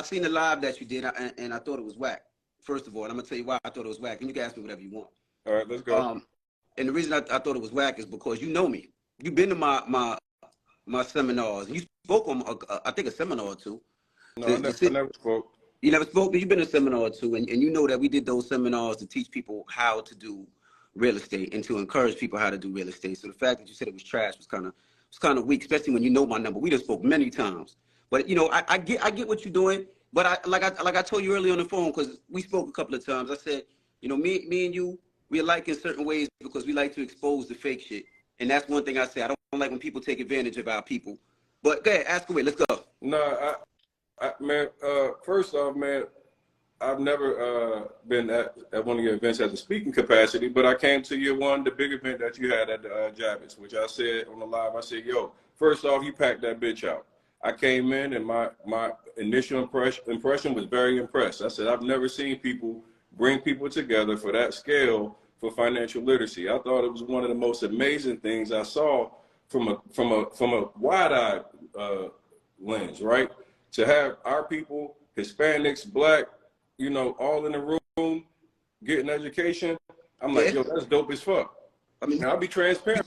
seen the live that you did, and I thought it was whack. First of all, and I'm gonna tell you why I thought it was whack. And you can ask me whatever you want. All right, let's go. And the reason I thought it was whack is because you know me. You've been to my seminars. You spoke on, I think, a seminar or two. No, I never spoke. You never spoke, but you've been to a seminar or two, and you know that we did those seminars to teach people how to do real estate and to encourage people how to do real estate. So the fact that you said it was trash was kind of weak, especially when you know my number. We just spoke many times. But you know, I get what you're doing. But like I told you earlier on the phone, because we spoke a couple of times. I said, you know, me and you, we alike in certain ways because we like to expose the fake shit. And that's one thing I say. I don't like when people take advantage of our people. But go ahead, ask away. Let's go. No, man. First off, man, I've never been at one of your events as a speaking capacity, but I came to the big event that you had at the Javits, which I said on the live. I said, yo, first off, you packed that bitch out. I came in and my initial impression was very impressed. I said, I've never seen people bring people together for that scale for financial literacy. I thought it was one of the most amazing things I saw from a wide-eyed lens, right? To have our people, Hispanics, Black, you know, all in the room getting education. I'm like, yo, that's dope as fuck. I mean, I'll be transparent.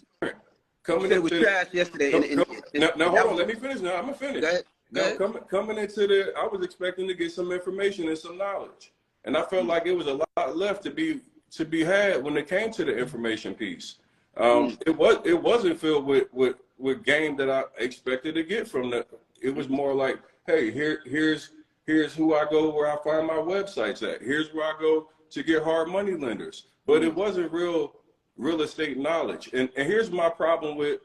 It was trash yesterday. Now hold on, let me finish. Now I'm gonna finish. Coming into I was expecting to get some information and some knowledge, and I felt like it was a lot left to be had when it came to the information piece. It wasn't filled with game that I expected to get from the. It was more like, hey, here's who I go where I find my websites at. Here's where I go to get hard money lenders. But it wasn't real estate knowledge. And here's my problem with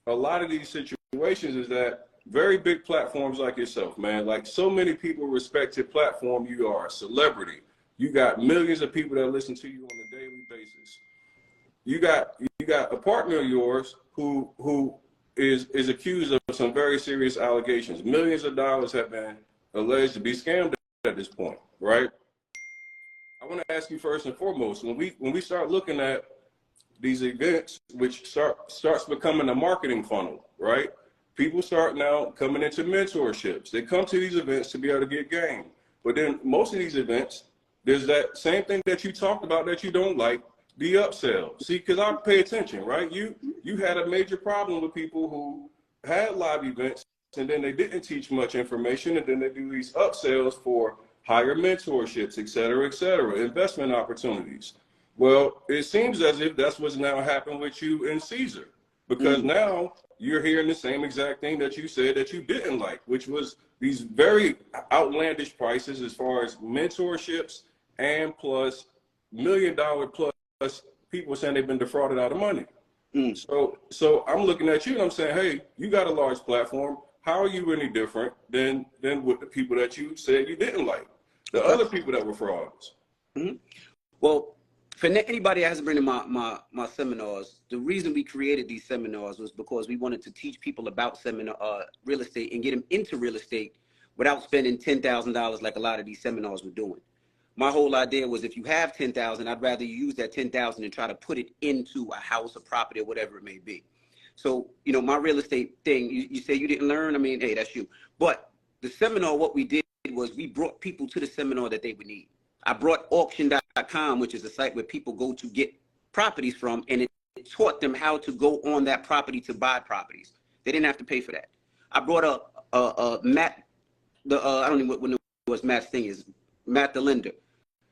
a lot of these situations is that very big platforms like yourself, man, like so many people respect your platform. You are a celebrity. You got millions of people that listen to you on a daily basis. You got a partner of yours who is accused of some very serious allegations. Millions of dollars have been alleged to be scammed at this point, right? I want to ask you first and foremost, when we start looking at these events, which starts becoming a marketing funnel, right? People start now coming into mentorships. They come to these events to be able to get game. But then most of these events, there's that same thing that you talked about that you don't like, the upsell. See, because I pay attention, right? You had a major problem with people who had live events and then they didn't teach much information, and then they do these upsells for higher mentorships, et cetera, investment opportunities. Well, it seems as if that's what's now happened with you and Caesar, because now you're hearing the same exact thing that you said that you didn't like, which was these very outlandish prices as far as mentorships and plus $1 million plus people saying they've been defrauded out of money. So I'm looking at you and I'm saying, hey, you got a large platform. How are you any different than with the people that you said you didn't like, the other people that were frauds? Well, for anybody that hasn't been to my seminars, the reason we created these seminars was because we wanted to teach people about real estate and get them into real estate without spending $10,000 like a lot of these seminars were doing. My whole idea was if you have $10,000, I'd rather you use that $10,000 and try to put it into a house, a property, or whatever it may be. So, you know, my real estate thing, you say you didn't learn. I mean, hey, that's you. But the seminar, what we did was we brought people to the seminar that they would need. I brought auction.com, which is a site where people go to get properties from, and it taught them how to go on that property to buy properties. They didn't have to pay for that. I brought Matt, I don't know what Matt's thing is, Matt the lender.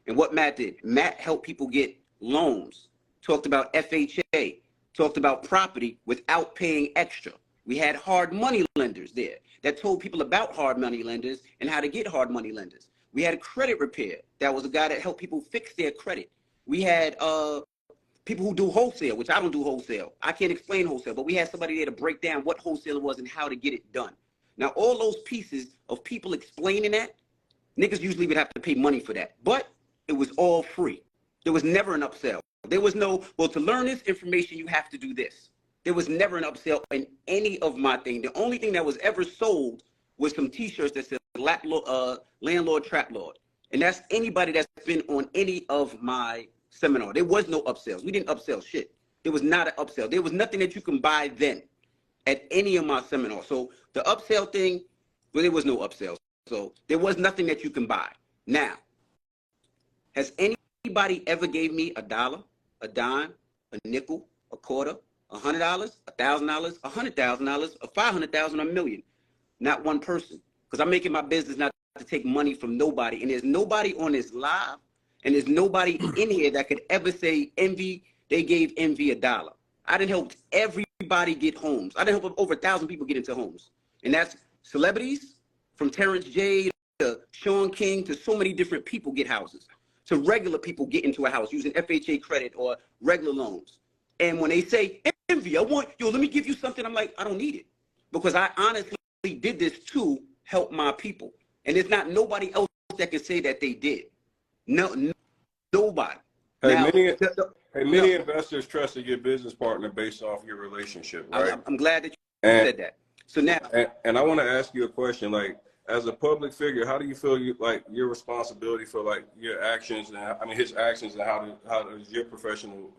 And what Matt did, Matt helped people get loans, talked about FHA, talked about property without paying extra. We had hard money lenders there that told people about hard money lenders and how to get hard money lenders. We had a credit repair. That was a guy that helped people fix their credit. We had people who do wholesale, which I don't do wholesale. I can't explain wholesale, but we had somebody there to break down what wholesale was and how to get it done. Now, all those pieces of people explaining that, niggas usually would have to pay money for that, but it was all free. There was never an upsell. There was no, well, to learn this information, you have to do this. There was never an upsell in any of my thing. The only thing that was ever sold was some t-shirts that said landlord, trap lord. And that's anybody that's been on any of my seminar. There was no upsells. We didn't upsell shit. There was not an upsell. There was nothing that you can buy then at any of my seminars. So the upsell thing, well, there was no upsells. So there was nothing that you can buy. Now, has anybody ever gave me $1, a dime, a nickel, a quarter, $100, $1,000, $100,000, or $500,000, or $1 million? Not one person. Because I'm making my business not to take money from nobody. And there's nobody on this live, and there's nobody in here that could ever say Envy, they gave Envy $1. I done helped everybody get homes. I done helped over 1,000 people get into homes. And that's celebrities, from Terrence J to Sean King to so many different people get houses. To regular people get into a house using FHA credit or regular loans. And when they say, Envy, let me give you something, I'm like, I don't need it. Because I honestly did this to help my people. And there's not nobody else that can say that they did. No, nobody. Hey, now, many investors trusted your business partner based off your relationship, right? I'm glad that you said that. So now, and I want to ask you a question. Like, as a public figure, how do you feel your responsibility for your actions and his actions, and how does your professional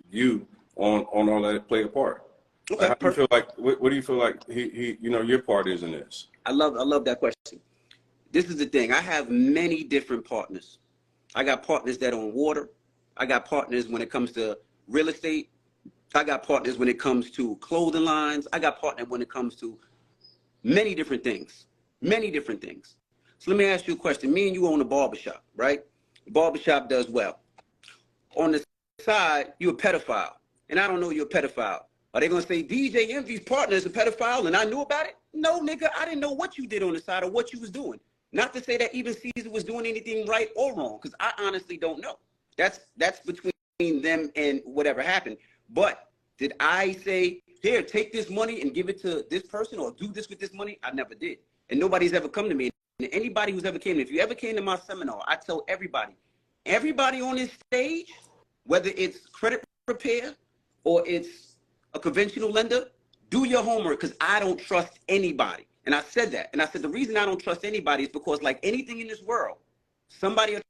view on all that play a part? Okay, how do you feel like? What do you feel like your part is in this? I love that question. This is the thing. I have many different partners. I got partners that own water. I got partners when it comes to real estate. I got partners when it comes to clothing lines. I got partners when it comes to many different things. Many different things. So let me ask you a question. Me and you own a barbershop, right? The barbershop does well. On the side, you're a pedophile. And I don't know you're a pedophile. Are they going to say DJ Envy's partner is a pedophile and I knew about it? No, nigga, I didn't know what you did on the side or what you was doing. Not to say that even Caesar was doing anything right or wrong, because I honestly don't know. That's between them and whatever happened. But did I say, here, take this money and give it to this person or do this with this money? I never did. And nobody's ever come to me. And anybody who's ever came, if you ever came to my seminar, I tell everybody on this stage, whether it's credit repair or it's a conventional lender, do your homework, because I don't trust anybody. And I said that. And I said the reason I don't trust anybody is because, like anything in this world, somebody will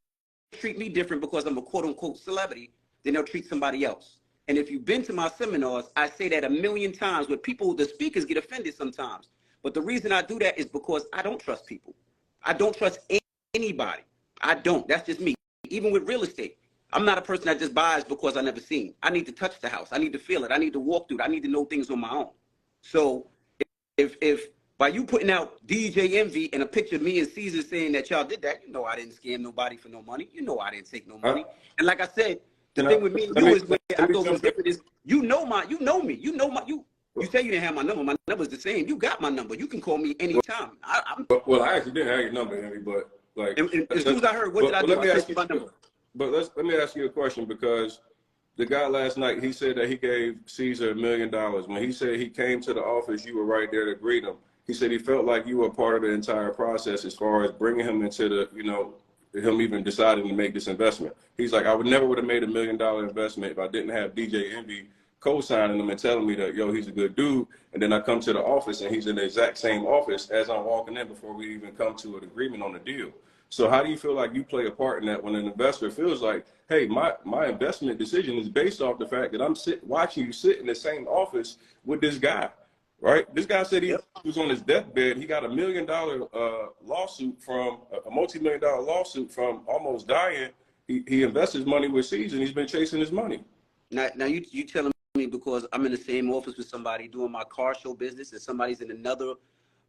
treat me different because I'm a quote-unquote celebrity than they'll treat somebody else. And if you've been to my seminars, I say that 1,000,000 times, where the speakers get offended sometimes. But the reason I do that is because I don't trust people. I don't trust anybody. I don't. That's just me. Even with real estate, I'm not a person that just buys because I never seen. I need to touch the house. I need to feel it. I need to walk through it. I need to know things on my own. So if by you putting out DJ Envy and a picture of me and Caesar saying that y'all did that, I didn't scam nobody for no money. I didn't take no money. And like I said, the thing with me and you is where I go from different is you know me. You say you didn't have my number. My number's the same. You got my number. You can call me anytime. Well, I actually didn't have your number, Henry, but as soon as I heard, what did I do? I my number. But let me ask you a question, because the guy last night, he said that he gave Caesar $1 million. When he said he came to the office, you were right there to greet him. He said he felt like you were part of the entire process as far as bringing him into him even deciding to make this investment. He's like, I would have made $1 million investment if I didn't have DJ Envy co-signing him and telling me that, he's a good dude. And then I come to the office and he's in the exact same office as I'm walking in before we even come to an agreement on the deal. So how do you feel like you play a part in that when an investor feels like, hey, my investment decision is based off the fact that I'm watching you sit in the same office with this guy, right? This guy said he was on his deathbed. He got $1 million lawsuit from a multi-million-dollar lawsuit from almost dying. He invests his money with Caesar, and he's been chasing his money. Now you telling me because I'm in the same office with somebody doing my car show business, and somebody's in another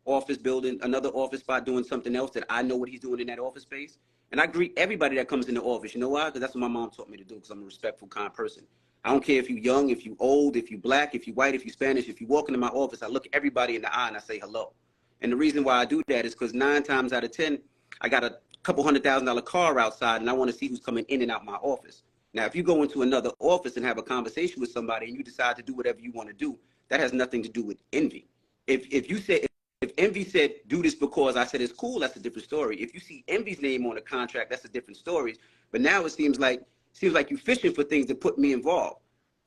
office building, another office spot doing something else, that I know what he's doing in that office space. And I greet everybody that comes in the office. You know why? Because that's what my mom taught me to do, because I'm a respectful, kind person. I don't care if you're young, if you're old, if you're black, if you're white, if you're Spanish. If you walk into my office, I look everybody in the eye and I say hello. And the reason why I do that is because 9 times out of 10, I got a couple $100,000 car outside and I want to see who's coming in and out my office. Now, if you go into another office and have a conversation with somebody and you decide to do whatever you want to do, that has nothing to do with envy. If Envy said, do this because I said it's cool, that's a different story. If you see Envy's name on a contract, that's a different story. But now it seems like you're fishing for things to put me involved.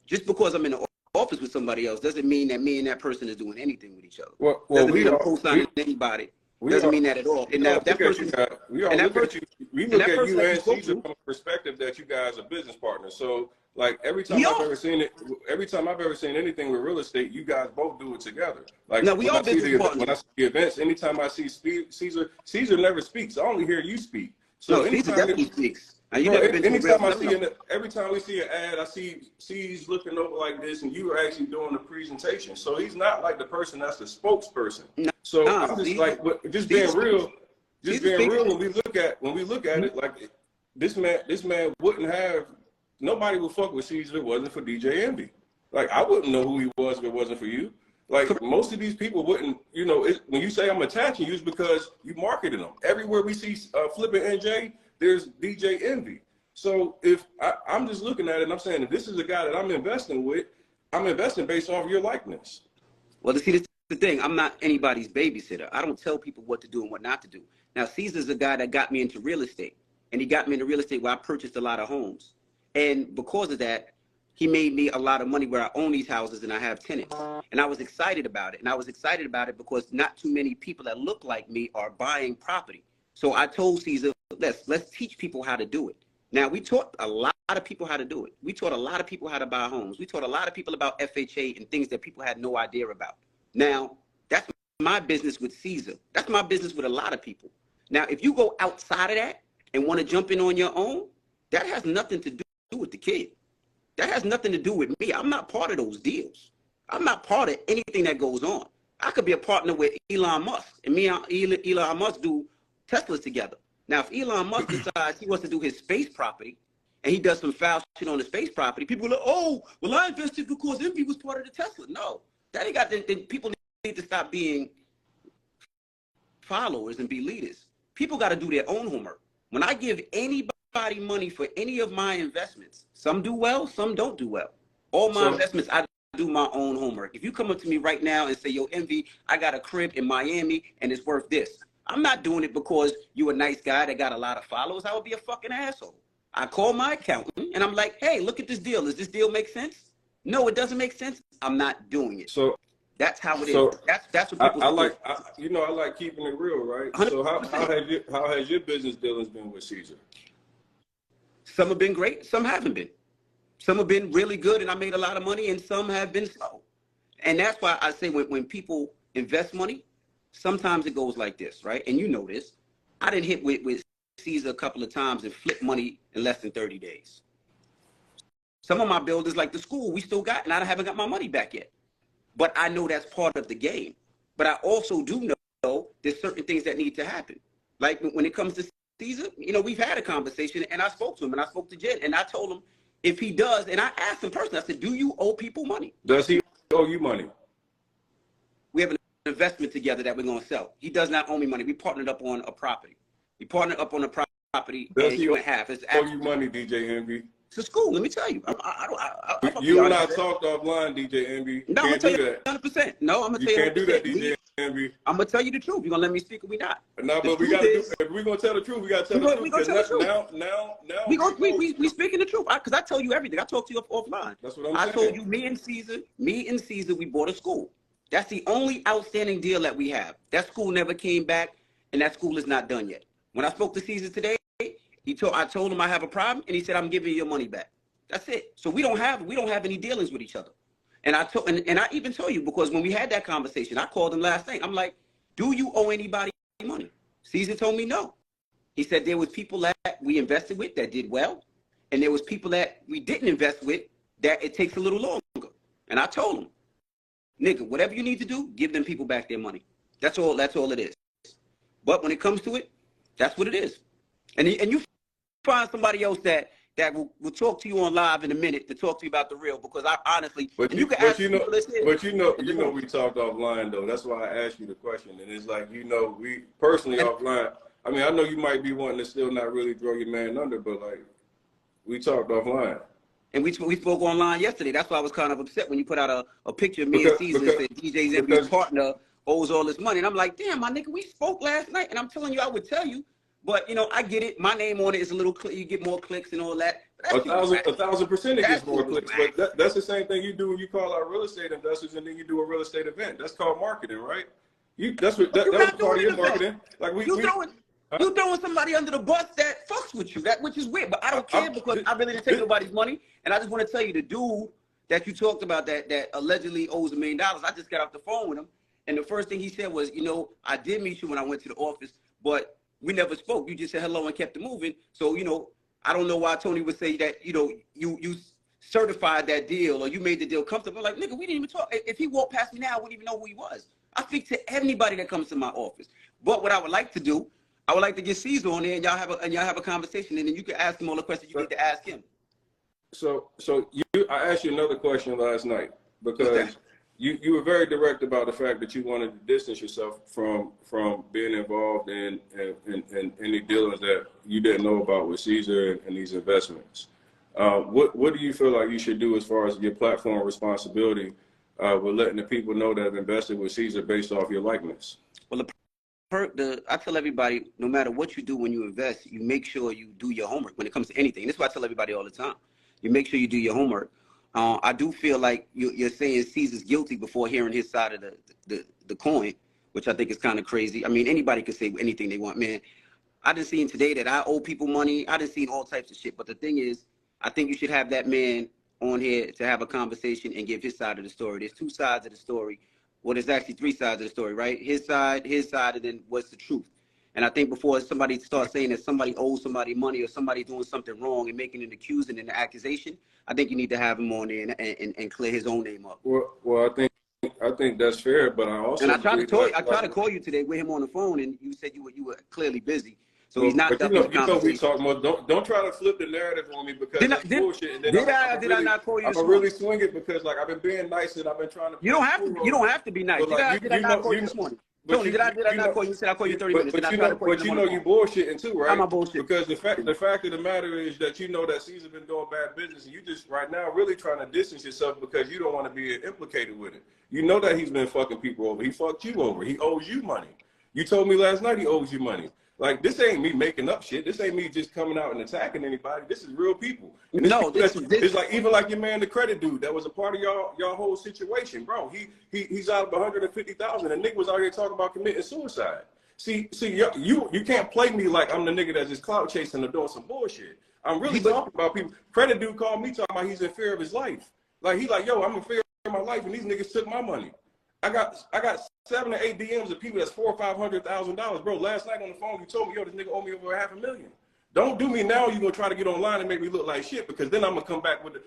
Just because I'm in the office with somebody else doesn't mean that me and that person is doing anything with each other. Well, doesn't mean I'm co-signing anybody. Doesn't mean that at all. And now if that person, we look at you and Caesar from a perspective that you guys are business partners. So Like every time I've ever seen it, every time I've ever seen anything with real estate, you guys both do it together. Like no, we all business partners. When I see the events, anytime I see Caesar never speaks. I only hear you speak. So no, Caesar definitely speaks. Every time we see an ad, I see he's looking over like this, and you are actually doing the presentation. So he's not like the person that's the spokesperson. So I'm just like, just being real. Just being real, when we look at it, like this man wouldn't have, nobody would fuck with Caesar if it wasn't for DJ Envy. Like I wouldn't know who he was if it wasn't for you. Like most of these people wouldn't, you know, when you say I'm attaching you, it's because you marketed them. Everywhere we see Flippin' NJ, there's DJ Envy. So if I'm just looking at it and I'm saying, if this is a guy that I'm investing with, I'm investing based off your likeness. Well, see, this is the thing. I'm not anybody's babysitter. I don't tell people what to do and what not to do. Now, Caesar's a guy that got me into real estate, and he got me into real estate where I purchased a lot of homes. And because of that, he made me a lot of money where I own these houses and I have tenants. And I was excited about it. And I was excited about it because not too many people that look like me are buying property. So I told Caesar, let's teach people how to do it. Now, we taught a lot of people how to do it. We taught a lot of people how to buy homes. We taught a lot of people about FHA and things that people had no idea about. Now, that's my business with Caesar. That's my business with a lot of people. Now, if you go outside of that and want to jump in on your own, that has nothing to do with the kid. That has nothing to do with me. I'm not part of those deals. I'm not part of anything that goes on. I could be a partner with Elon Musk, and me and Elon Musk do Teslas together. Now, if Elon Musk decides he wants to do his space property, and he does some foul shit on the space property, people are like, oh, well, I invested because Envy was part of the Tesla. No, that ain't got. Then people need to stop being followers and be leaders. People got to do their own homework. When I give anybody money for any of my investments, some do well, some don't do well. All my investments, I do my own homework. If you come up to me right now and say, yo, Envy, I got a crib in Miami and it's worth this, I'm not doing it because you a nice guy that got a lot of followers. I would be a fucking asshole. I call my accountant and I'm like, hey, look at this deal. Does this deal make sense? No, it doesn't make sense. I'm not doing it. So that's how it is. That's what people I like. I like keeping it real, right? 100%. So how has your business dealings been with Caesar? Some have been great. Some haven't been. Some have been really good, and I made a lot of money, and some have been slow. And that's why I say when people invest money, sometimes it goes like this, right? And you know this. I didn't hit with Caesar a couple of times and flip money in less than 30 days. Some of my builders, like the school, we still got, and I haven't got my money back yet. But I know that's part of the game. But I also do know there's certain things that need to happen. Like when it comes to Caesar, you know, we've had a conversation, and I spoke to him, and I spoke to Jen, and I told him if he does, and I asked him personally, I said, do you owe people money? Does he owe you money? We have an investment together that we're going to sell. He does not owe me money. We partnered up on a property. We partnered up on a property, and you and a half. It's owe you money, DJ Envy? It's a school. Let me tell you. You and I talked offline, DJ Envy. No, I'm going to tell you 100%. No, I'm going to tell you. You can't do that, DJ Envy. I'm going to tell you the truth. You're going to let me speak or we not? No, but we got to if we're going to tell the truth, we got to tell the truth. We're going to tell the truth. Now. We speaking the truth. Because I tell you everything. I talk to you offline. That's what I'm saying. I told you, me and Caesar, we bought a school. That's the only outstanding deal that we have. That school never came back, and that school is not done yet. When I spoke to Caesar today, I told him I have a problem, and he said, I'm giving you your money back. That's it. So we don't have any dealings with each other. And I even told you, because when we had that conversation, I called him last night. I'm like, do you owe anybody money? Caesar told me no. He said there was people that we invested with that did well, and there was people that we didn't invest with that it takes a little longer. And I told him, nigga, whatever you need to do, give them people back their money. That's all it is. But when it comes to it, that's what it is. And you find somebody else that will talk to you on live in a minute to talk to you about the real, because I honestly, we talked offline though. That's why I asked you the question. And it's like, we personally offline. I mean, I know you might be wanting to still not really throw your man under, but like, we talked offline. And we spoke online yesterday. That's why I was kind of upset when you put out a picture of me and Caesar and said DJ's every partner owes all this money. And I'm like, damn, my nigga, we spoke last night. And I'm telling you, I would tell you. But, I get it. My name on it is a little, you get more clicks and all that. 1,000% it gets more clicks. But that's the same thing you do when you call out real estate investors and then you do a real estate event. That's called marketing, right? That was part of your marketing. Like You throwing somebody under the bus that fucks with you, which is weird. But I don't care because I really didn't take nobody's money. And I just want to tell you, the dude that you talked about that allegedly owes $1 million, I just got off the phone with him. And the first thing he said was, you know, I did meet you when I went to the office, but we never spoke. You just said hello and kept it moving. So, you know, I don't know why Tony would say that, you know, you certified that deal or you made the deal comfortable. I'm like, nigga, we didn't even talk. If he walked past me now, I wouldn't even know who he was. I speak to anybody that comes to my office. But what I would like to do, I would like to get Caesar on there and y'all have a conversation, and then you can ask him all the questions you need to ask him. So I asked you another question last night because you were very direct about the fact that you wanted to distance yourself from being involved in any dealings that you didn't know about with Caesar and these investments. What do you feel like you should do as far as your platform responsibility with letting the people know that have invested with Caesar based off your likeness? Well, I tell everybody, no matter what you do when you invest, you make sure you do your homework when it comes to anything. And this is what I tell everybody all the time. You make sure you do your homework. I do feel like you're saying Caesar's guilty before hearing his side of the coin, which I think is kind of crazy. I mean, anybody can say anything they want, man. I done seen today that I owe people money. I done seen all types of shit. But the thing is, I think you should have that man on here to have a conversation and give his side of the story. There's two sides of the story. Well, there's actually three sides of the story, right? His side, and then what's the truth. And I think before somebody starts saying that somebody owes somebody money or somebody doing something wrong and making an accusation and an accusation, I think you need to have him on there and clear his own name up. Well, I think that's fair, but I also I tried to call you today with him on the phone, and you said you were clearly busy. So he's not. But you know we talk more. Don't try to flip the narrative on me because it's bullshit. And then did I not call you? I'm gonna really swing it because like I've been being nice and I've been trying to. You don't have to be nice. Did I not call you this morning? Tony, did I not call you? You said I called you 30 minutes. But you know you bullshitting too, right? I'm a bullshit. Because the fact of the matter is that you know that Caesar been doing bad business, and you just right now really trying to distance yourself because you don't want to be implicated with it. You know that he's been fucking people over. He fucked you over. He owes you money. You told me last night he owes you money. Like, this ain't me making up shit. This ain't me just coming out and attacking anybody. This is real people. And it's like, even like your man, the credit dude, that was a part of y'all whole situation, bro. He's out of 150,000, and nigga was out here talking about committing suicide. See, you can't play me like I'm the nigga that's just clout chasing or doing some bullshit. I'm really talking about people. Credit dude called me talking about he's in fear of his life. Like, he like, yo, I'm in fear of my life, and these niggas took my money. I got 7 or 8 DMs of people that's $400,000 or $500,000, bro. Last night on the phone, you told me, yo, this nigga owe me over $500,000. Don't do me now. You're gonna try to get online and make me look like shit because then I'm gonna come back with the.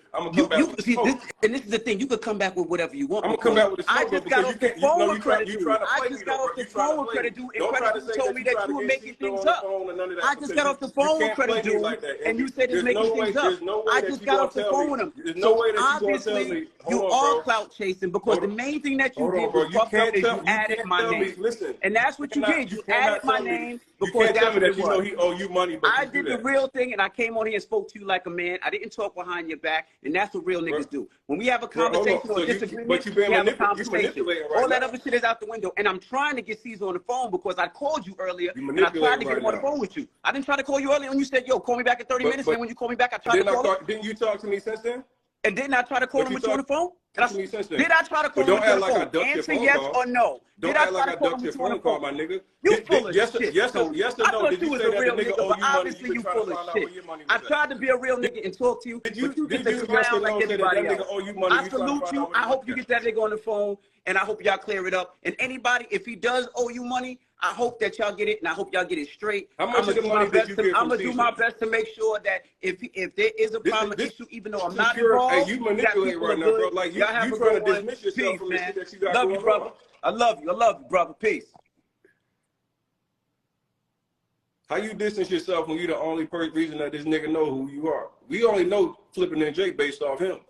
This is the thing. You could come back with whatever you want. I'm gonna come back with the. I just got off the phone with credit dude. I just got off the phone with credit dude, and credit dude told me that you were making things up. I just got off the phone with credit dude, and you said he's making things up. I just got off the phone with him. So obviously you are clout chasing because the main thing that you did was fucked up is you added my name, and that's what you did. You added my name because that's what it was. You know he owe you money. I did the real thing, and I came on here and spoke to you like a man. I didn't talk behind your back, and that's what real niggas do. When we have a conversation or disagreement, we have a conversation. All that other shit is out the window. And I'm trying to get Caesar on the phone because I called you earlier, and I tried to get him on the phone with you. I didn't try to call you earlier, and you said, yo, call me back in 30 minutes, and when you call me back, I tried to call him. Didn't you talk to me since then? And didn't I try to call him with you on the phone? Did I try to call him on the phone? Answer yes or no. Don't act like I ducked your phone call, my nigga. You full of shit. Yes or no? Did you say that the nigga owe you money? Obviously you full of shit. I tried to be a real nigga and talk to you, but you just a clown like everybody else. I salute you. I hope you get that nigga on the phone, and I hope y'all clear it up. And anybody, if he does owe you money, I hope that y'all get it, and I hope y'all get it straight. How much of the money did you get from Caesar? I'm gonna do my best to make sure that if there is a problem issue, even though I'm not involved, hey, you manipulate right now, bro. Like you trying to dismiss yourself from the shit that you got going on. Love you, brother. I love you, brother. Peace. How you distance yourself when you the only reason that this nigga know who you are? We only know Flippin' and Jake based off him.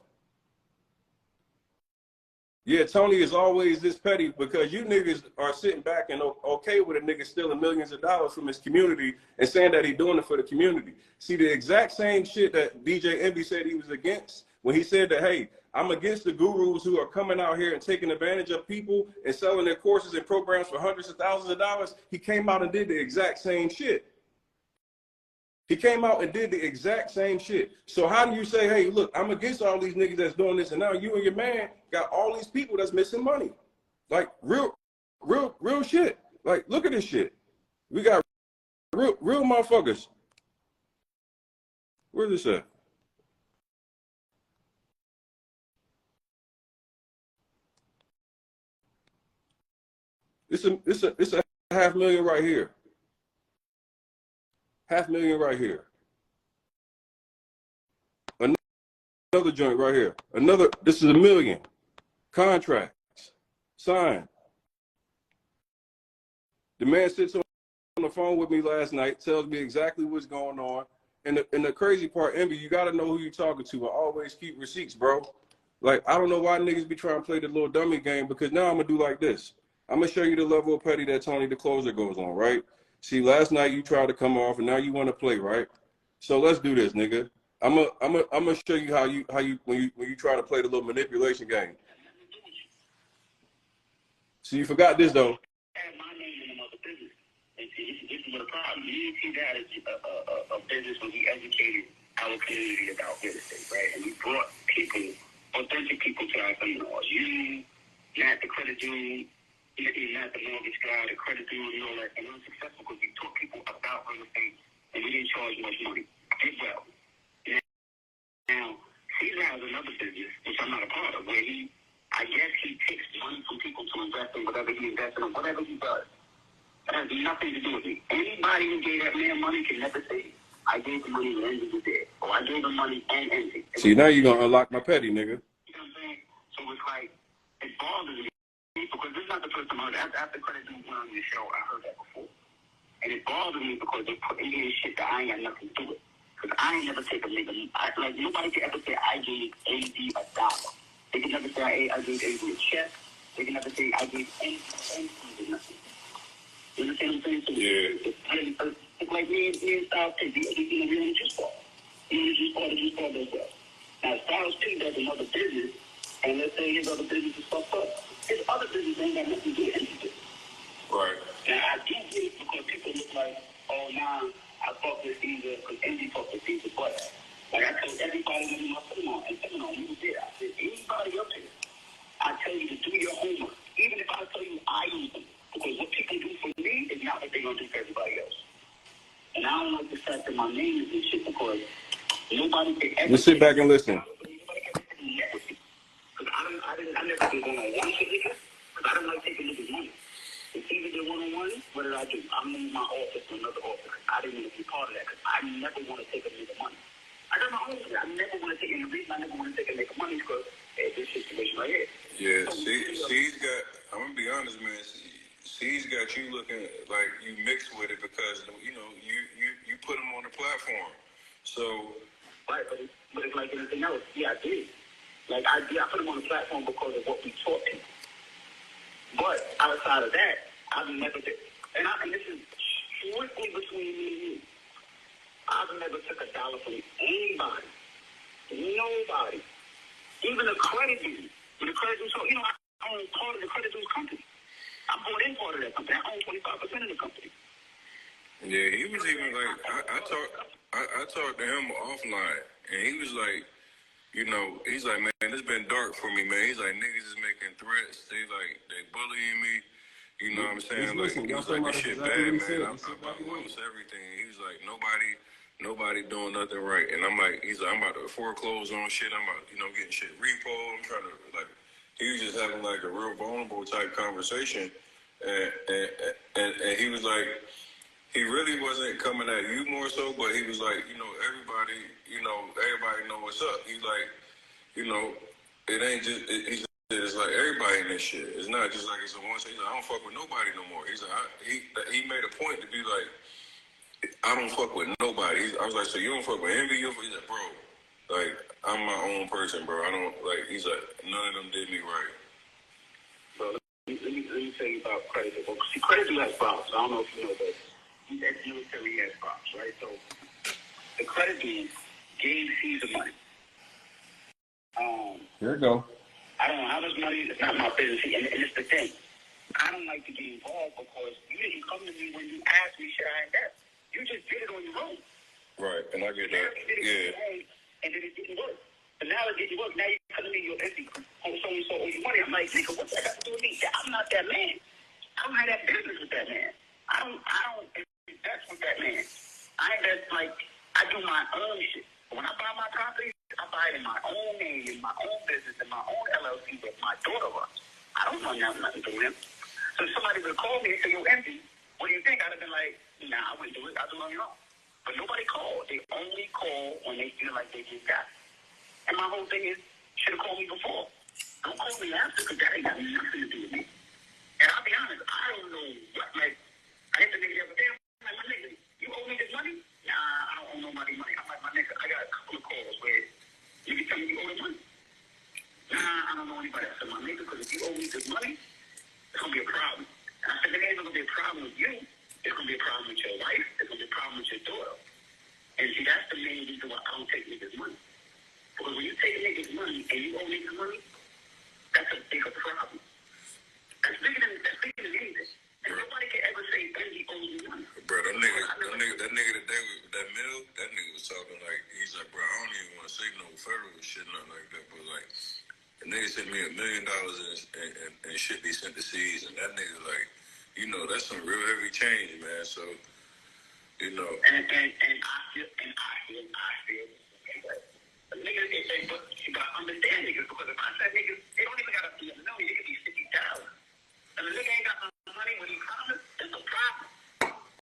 Yeah, Tony is always this petty because you niggas are sitting back and okay with a nigga stealing millions of dollars from his community and saying that he's doing it for the community. See, the exact same shit that DJ Envy said he was against when he said that, hey, I'm against the gurus who are coming out here and taking advantage of people and selling their courses and programs for hundreds of thousands of dollars. He came out and did the exact same shit. He came out and did the exact same shit. So how do you say, hey, look, I'm against all these niggas that's doing this, and now you and your man got all these people that's missing money? Like, real shit. Like, look at this shit. We got real motherfuckers. Where's this at? It's a $500,000 right here. $500,000 right here. Another joint right here. This is $1 million. Contracts. Signed. The man sits on the phone with me last night, tells me exactly what's going on. And the crazy part, Envy, you got to know who you're talking to. I always keep receipts, bro. Like, I don't know why niggas be trying to play the little dummy game, because now I'm going to do like this. I'm going to show you the level of petty that Tony the Closer goes on, right? See, last night you tried to come off, and now you want to play, right? So let's do this, nigga. I'm gonna show you how you when you try to play the little manipulation game. So you forgot this though. My name in another business. And see, this is what the problem. You see that as a business when we educated our community about real estate, right? And we brought people, authentic people to our seminars. You, not the credit union, not the mortgage guy, the credit union, and all that. And it was successful because we taught people about real estate and we didn't charge much money. Did well. Now, Caesar has another business, which I'm not a part of, where I guess he takes money from people to invest in whatever he invests in or whatever he does. That has nothing to do with me. Anybody who gave that man money can never say, I gave him money when Envy was there. Or I gave him money and Envy. See, now you're going to unlock my petty, nigga. You know what I'm saying? So it's like, it bothers me. Because this is not the first time I heard that. After Credit Dude went on your show, I heard that before. And it bothers me because they put in here shit that I ain't got nothing to do with. Because I ain't never take a nigga. Like, nobody can ever say I gave AD $1. They can never say I gave AD a check. They can never say I gave anything nothing. You understand what I'm saying? So yeah. It's like me and Styles P. We own Juice Bar. We own Juice Bar, the Juice Bar does well. Now, Styles P does another business, and let's say his other business is fucked up. His other business ain't got nothing to do with anything. Right. Now, I do get it because people look like, oh, nah, I fuck with Caesar because Envy fuck with Caesar. But, like, I told everybody in my seminar, you was there. I said, anybody up here, I tell you to do your homework. Even if I tell you I use them. Because what people do for me is not what they're going to do for everybody else. And I don't like the fact that my name is in shit because nobody can ever... Just sit back and listen. Nobody can ever net with me. Because I never been going on one shit niggas because I don't like taking niggas' money. It's either the one-on-one, what did I do? I moved my office to another office. I didn't want to be part of that because I never want to take a nigga money. I got my own thing. I never want to take any reason. I never want to take a nigga money because it's this situation right here. Yeah, C's got, I'm going to be honest, man, C's got you looking like you mixed with it because, you know, you put him on the platform. So. Right, but it's like anything else. Yeah, I did. Like, I put him on the platform because of what we taught people. But outside of that, I've never did. And this is strictly between me and you. I've never took $1 from anybody. Nobody. Even a credit union. When the credit union, so, you know, I own part of the credit union company. I bought in part of that company. I own 25% of the company. Yeah, he was even like, I talked to him offline, and he was like, you know, he's like, man, it's been dark for me, man. He's like, niggas is making threats. They bullying me. You know what I'm saying? Like, he was like, this shit bad, man. I lost everything. He was like, nobody doing nothing right. And I'm like, he's like, I'm about to foreclose on shit. I'm about, you know, getting shit repo. I'm trying to, like, he was just having, like, a real vulnerable type conversation. And he was like, he really wasn't coming at you more so, but he was like, you know, everybody know what's up. He's like, you know, it ain't just, it's like everybody in this shit. It's not just like it's a one. He's like, I don't fuck with nobody no more. He's like, he made a point to be like, I don't fuck with nobody. I was like, so you don't fuck with Envy? He's like, bro, like, I'm my own person, bro. I don't, like, he's like, none of them did me right. Bro, let me tell you about Credit. Well, see, Credit has props. I don't know if you know that. That military has props, right? So the credit union gave Caesar money. Here we go. I don't know how much money. It's not my business, and it's the thing. I don't like to get involved because you didn't come to me when you asked me should I invest. You just did it on your own. Right, and I get that. Yeah. And then it didn't work. But now it didn't work. Now you're telling me you're empty. Oh, so owe you money. I'm like, nigga, what's that got to do with me? I'm not that man. I don't have that business with that man. I don't. That's what that man. I invest like I do my own shit. When I buy my property, I buy it in my own name, in my own business, in my own LLC that my daughter runs. I don't know nothing to him. So if somebody would call me and say, "Yo, empty, what do you think?" I'd have been like, "Nah, I wouldn't do it. I do it on your own." But nobody called. They only call when they feel like they just got it. And my whole thing is, should have called me before. Don't call me after, because that ain't got nothing to do with me. And I'll be honest, I don't know what, like, I hit the nigga the other day, I'm like, my nigga, you owe me this money? Nah, I don't owe nobody money. I'm like, my nigga, I got a couple of calls where you can tell me you owe the money. Nah, I don't know anybody else. My nigga, because if you owe me this money, it's going to be a problem. And I said, it ain't going to be a problem with you. It's going to be a problem with your wife. It's going to be a problem with your daughter. And see, that's the main reason why I don't take niggas' money. Because when you take niggas' money and you owe niggas money, that's a bigger problem. That's bigger than anything. And nobody can ever say Benji owes you money. Bro, that nigga today with that mill, that nigga was talking like, he's like, bro, I don't even want to say no federal shit, nothing like that, but like, the nigga sent me $1 million and shit he sent to C's, and that nigga like, you know, that's some real heavy change, man. So, you know. And